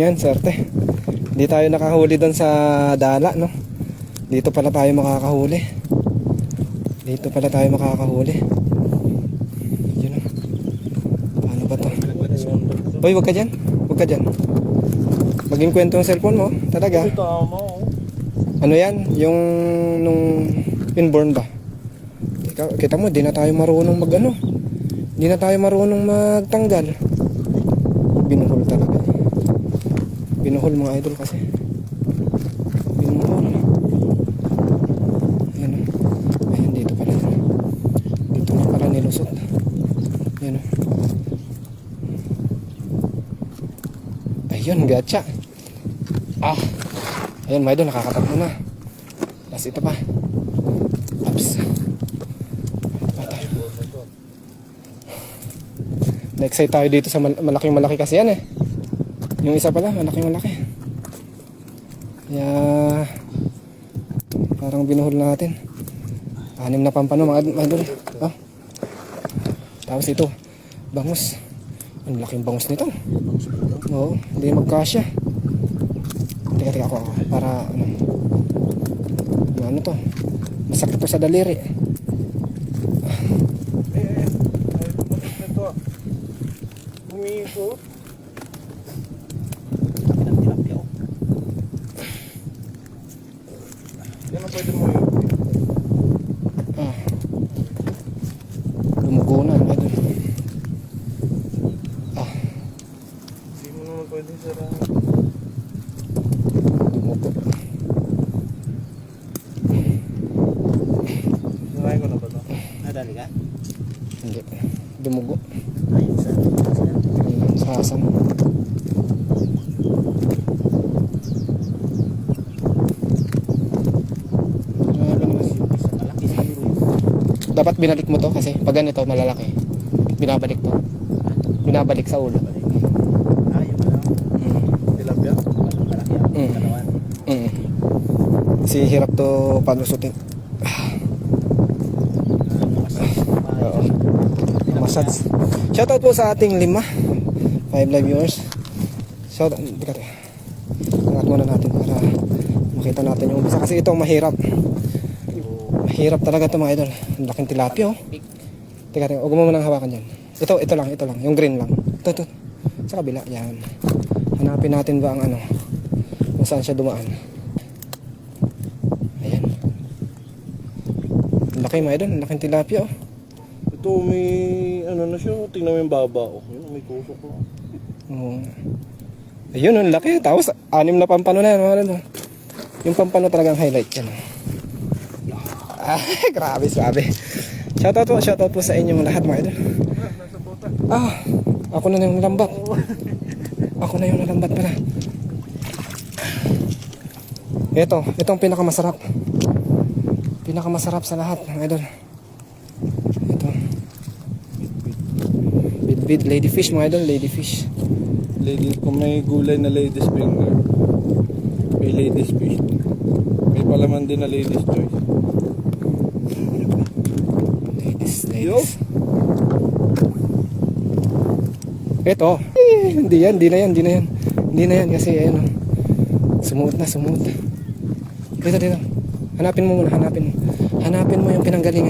Yan, swerte. Hindi tayo nakahuli doon sa dala, no? Dito pala tayo makakahuli. Dito pala tayo makakahuli. Yun, no? Paano ba to? Uy, wag ka dyan. Wag ka dyan. Maging kwento yung cellphone mo. Talaga. Ano yan? Yung nung inborn ba? Kita mo, di na tayo marunong mag ano. Di na tayo marunong magtanggal. Binuhol talaga. Binuhol mga idol kasi. Binuhol. Ayan o. Ayan, dito pala. Dito na pala nilusot. Ayan o. Ayun, gatsa. Ah. Ayan mga idol, nakakatakbo na. Tapos ito pa. Ups. Na-excite tayo dito sa malaking malaki kasi yan eh. Yung isa pala, malaking malaki. Kaya parang binuhol natin. 6 na pampano mga idol. Oh. Tapos ito, bangus. Ang laking bangus nito. Oo, hindi magkasya. Teka ako para ano to, masakit to sa daliri. Umiikot. Yan ang pwede mo yun. Lumugo na mga idol. Hindi mo naman pwede sarahan. Lumugo. Sarahin ko na ba ito? Nadali ka? Hindi. Dumugo. Ayun sa Sasam. malaki siguro. Dapat binalik mo to kasi pag ganito malalaki. Binabalik to. Binabalik sa ulo. Ayun na lang. Tilapia? Malaki ang katawan. Kasi hirap to palusutin. Oo. Massage. Shoutout po sa ating 5 live viewers. Shoutout. Angat muna natin para makita natin yung umpisa. Kasi itong mahirap. Mahirap talaga ito mga idol. Ang laking tilapia oh. Teka, huwag mo munang hawakan dyan. Ito lang. Yung green lang. Ito. Sa kabila. Yan. Hanapin natin ba ang ano. Kung saan siya dumaan. Ayan. Ang laki mga idol. Ang laking tilapia oh. Ito may ano na siya. Tingnan mo yung baba. Oh. Yun, may kusok ko. Ayun, ang laki. Tapos 6 na pampano na yan. Yung pampano talagang highlight yan. Grabe, sabi. Shoutout po sa inyong lahat mga idol. Nasa bota. Ako na yung nalambat. Ako na yung nalambat pala. Itong pinakamasarap. Pinakamasarap sa lahat mga idol. Ito. Bid ladyfish mga idol, ladyfish. Lady, kung may gulay na lady's finger, may lady's fish. May palaman din na lady's choice. Ladies. Ito. Hindi na yan kasi ayun. Sumuot na. Dito. Hanapin mo muna, hanapin mo yung pinanggalingan.